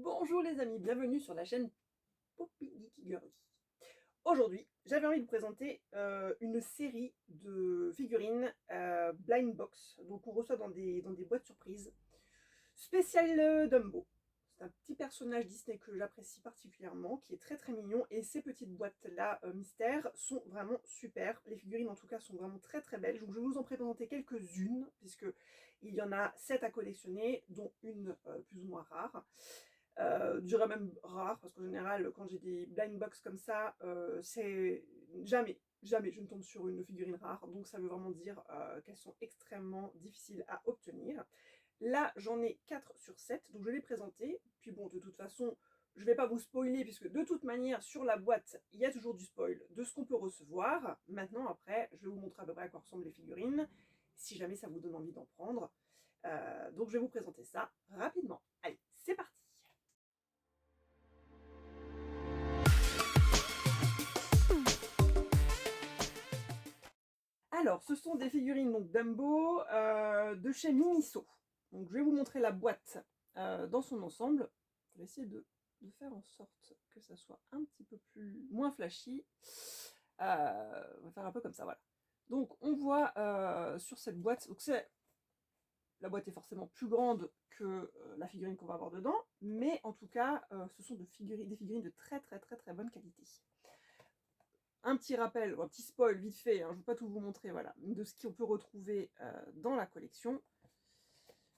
Bonjour les amis, bienvenue sur la chaîne Poppy Geeky Girly. Aujourd'hui, j'avais envie de vous présenter une série de figurines blind box, donc on reçoit dans des boîtes surprises, spécial Dumbo. C'est un petit personnage Disney que j'apprécie particulièrement, qui est très très mignon, et ces petites boîtes-là mystères sont vraiment super. Les figurines en tout cas sont vraiment très très belles, donc je vais vous en présenter quelques-unes, puisque il y en a 7 à collectionner, dont une plus ou moins rare. Je dirais même rare, parce qu'en général, quand j'ai des blind box comme ça, c'est jamais, jamais je ne tombe sur une figurine rare. Donc ça veut vraiment dire qu'elles sont extrêmement difficiles à obtenir. Là, j'en ai 4 sur 7, donc je vais les présenter. Puis bon, de toute façon, je ne vais pas vous spoiler, puisque de toute manière, sur la boîte, il y a toujours du spoil de ce qu'on peut recevoir. Maintenant, après, je vais vous montrer à peu près à quoi ressemblent les figurines, si jamais ça vous donne envie d'en prendre. Donc je vais vous présenter ça rapidement. Allez, c'est parti! Alors, ce sont des figurines donc Dumbo de chez Miniso. Donc, je vais vous montrer la boîte dans son ensemble. Je vais essayer de faire en sorte que ça soit un petit peu moins flashy. On va faire un peu comme ça, voilà. Donc, on voit sur cette boîte, donc la boîte est forcément plus grande que la figurine qu'on va avoir dedans, mais en tout cas, ce sont des figurines de très très très très bonne qualité. Un petit rappel, ou un petit spoil vite fait, hein, je ne vais pas tout vous montrer, voilà, de ce qu'on peut retrouver dans la collection.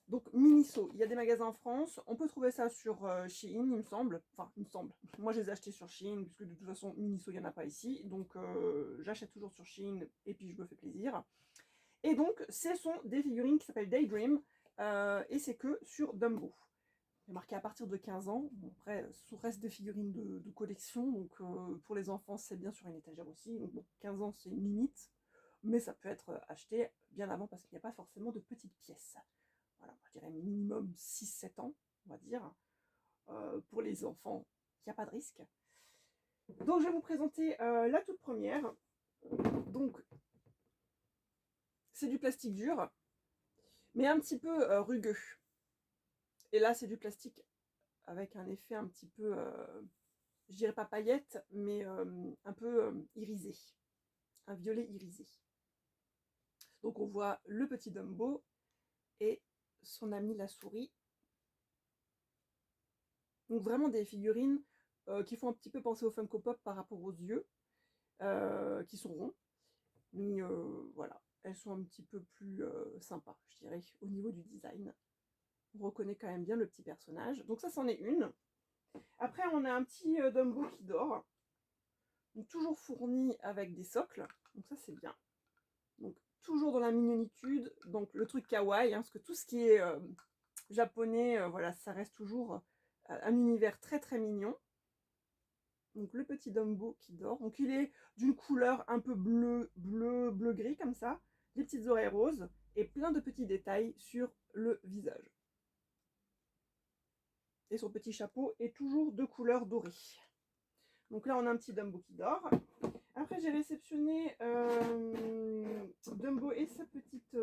Donc Miniso, il y a des magasins en France, on peut trouver ça sur Shein, il me semble. Enfin, il me semble. Moi, je les ai achetés sur Shein, puisque de toute façon, Miniso, il n'y en a pas ici. Donc, j'achète toujours sur Shein, et puis je me fais plaisir. Et donc, ce sont des figurines qui s'appellent Daydream, et c'est que sur Dumbo. C'est marqué à partir de 15 ans. Bon, après, ce reste des figurines de collection, donc pour les enfants, c'est bien sur une étagère aussi. Donc bon, 15 ans, c'est une limite, mais ça peut être acheté bien avant parce qu'il n'y a pas forcément de petites pièces. Voilà, je dirais minimum 6-7 ans, on va dire. Pour les enfants, il n'y a pas de risque. Donc je vais vous présenter la toute première. Donc, c'est du plastique dur, mais un petit peu rugueux. Et là, c'est du plastique avec un effet un petit peu je dirais pas paillette, mais un peu irisé, un violet irisé. Donc on voit le petit Dumbo et son ami la souris. Donc vraiment des figurines qui font un petit peu penser au Funko Pop par rapport aux yeux, qui sont ronds. Mais voilà, elles sont un petit peu plus sympas, je dirais, au niveau du design. On reconnaît quand même bien le petit personnage. Donc ça, c'en est une. Après, on a un petit Dumbo qui dort. Donc toujours fourni avec des socles. Donc ça, c'est bien. Donc toujours dans la mignonitude, donc le truc kawaii, hein, parce que tout ce qui est japonais, voilà, ça reste toujours un univers très très mignon. Donc le petit Dumbo qui dort, donc il est d'une couleur un peu bleu gris comme ça, des petites oreilles roses et plein de petits détails sur le visage. Et son petit chapeau est toujours de couleur dorée. Donc là on a un petit Dumbo qui dort. Après, j'ai réceptionné Dumbo et sa petite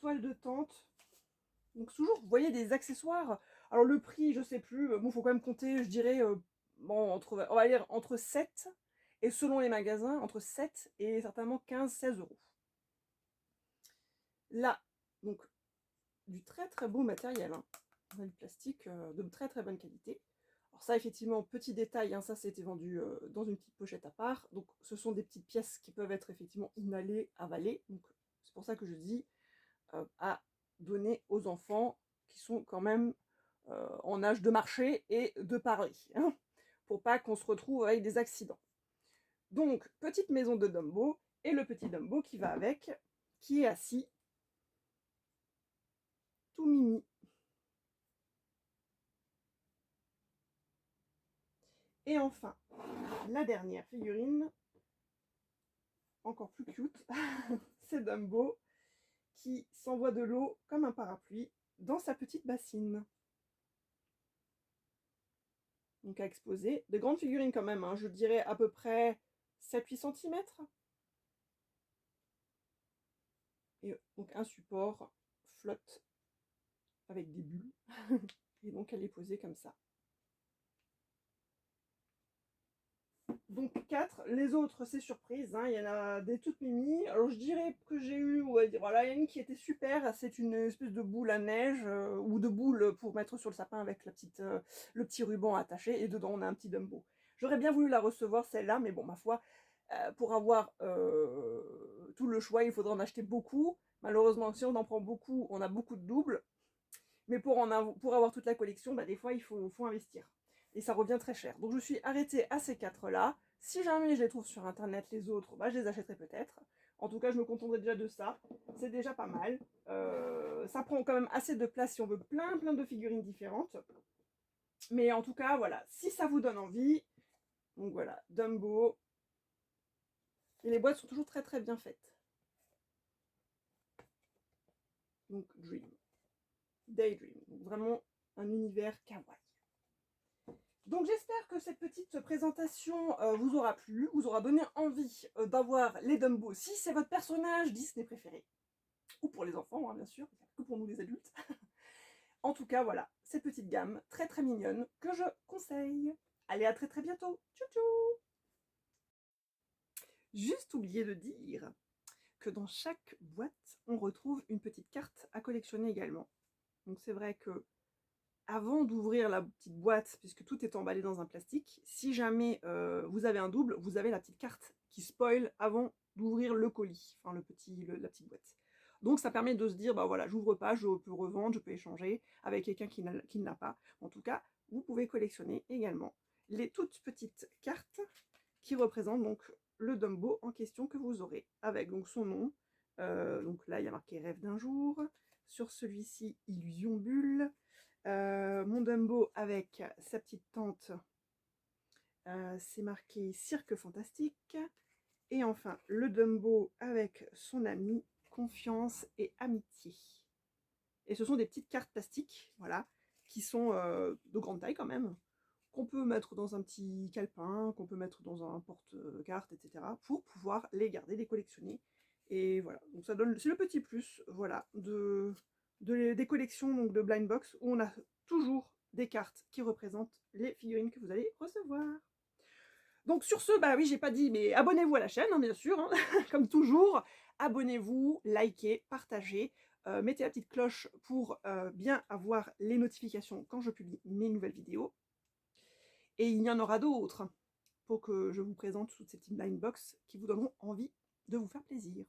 toile de tente. Donc toujours, vous voyez, des accessoires. Alors le prix, je sais plus. Bon, faut quand même compter, je dirais, bon, on va dire entre 7 et selon les magasins, entre 7 et certainement 15-16 euros. Là, donc, du très très beau matériel. Hein. On a du plastique de très très bonne qualité. Alors ça, effectivement, petit détail, hein, ça c'était vendu dans une petite pochette à part. Donc ce sont des petites pièces qui peuvent être effectivement inhalées, avalées. Donc c'est pour ça que je dis à donner aux enfants qui sont quand même en âge de marcher et de parler. Hein, pour pas qu'on se retrouve avec des accidents. Donc, petite maison de Dumbo et le petit Dumbo qui va avec, qui est assis, tout mimi. Et enfin, la dernière figurine, encore plus cute, c'est Dumbo qui s'envoie de l'eau comme un parapluie dans sa petite bassine. Donc à exposer. De grandes figurines quand même, hein, je dirais à peu près 7-8 cm. Et donc un support flotte avec des bulles. Et donc elle est posée comme ça. Donc 4, les autres c'est surprise, hein. Il y en a des toutes mimi. Alors je dirais que j'ai eu, ouais, voilà, il y en a une qui était super, c'est une espèce de boule à neige ou de boule pour mettre sur le sapin avec le petit ruban attaché et dedans on a un petit Dumbo. J'aurais bien voulu la recevoir celle-là, mais bon ma foi, pour avoir tout le choix il faudra en acheter beaucoup. Malheureusement si on en prend beaucoup, on a beaucoup de doubles, mais pour avoir toute la collection, bah, des fois il faut investir. Et ça revient très cher. Donc je suis arrêtée à ces 4-là. Si jamais je les trouve sur internet les autres, bah, je les achèterai peut-être. En tout cas, je me contenterai déjà de ça. C'est déjà pas mal. Ça prend quand même assez de place si on veut plein de figurines différentes. Mais en tout cas, voilà, si ça vous donne envie, donc voilà, Dumbo. Et les boîtes sont toujours très bien faites. Donc Dream. Daydream. Donc vraiment un univers kawaii. Donc j'espère que cette petite présentation vous aura plu, vous aura donné envie d'avoir les Dumbo si c'est votre personnage Disney préféré. Ou pour les enfants, hein, bien sûr, que pour nous les adultes. En tout cas, voilà, cette petite gamme très mignonne que je conseille. Allez, à très bientôt. Tchou tchou. Juste oublié de dire que dans chaque boîte, on retrouve une petite carte à collectionner également. Donc c'est vrai que avant d'ouvrir la petite boîte, puisque tout est emballé dans un plastique, si jamais vous avez un double, vous avez la petite carte qui spoil avant d'ouvrir le colis, enfin la petite boîte. Donc ça permet de se dire, bah voilà, j'ouvre pas, je peux revendre, je peux échanger avec quelqu'un qui ne l'a pas. En tout cas, vous pouvez collectionner également les toutes petites cartes qui représentent donc le Dumbo en question que vous aurez, avec donc son nom. Donc là, il y a marqué Rêve d'un jour. Sur celui-ci, Illusion Bulle. Mon Dumbo avec sa petite tante, c'est marqué Cirque Fantastique. Et enfin, le Dumbo avec son ami, Confiance et Amitié. Et ce sont des petites cartes plastiques, voilà, qui sont de grande taille quand même, qu'on peut mettre dans un petit calepin, qu'on peut mettre dans un porte-carte, etc., pour pouvoir les garder, les collectionner. Et voilà, donc ça donne, c'est le petit plus, voilà, des collections donc de Blind Box, où on a toujours des cartes qui représentent les figurines que vous allez recevoir. Donc sur ce, bah oui, j'ai pas dit, mais abonnez-vous à la chaîne, hein, bien sûr, hein, comme toujours. Abonnez-vous, likez, partagez, mettez la petite cloche pour bien avoir les notifications quand je publie mes nouvelles vidéos. Et il y en aura d'autres pour que je vous présente toutes ces petites blind box qui vous donneront envie de vous faire plaisir.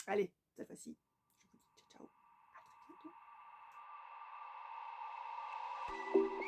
Allez, cette fois-ci, je vous dis ciao ciao, à très bientôt.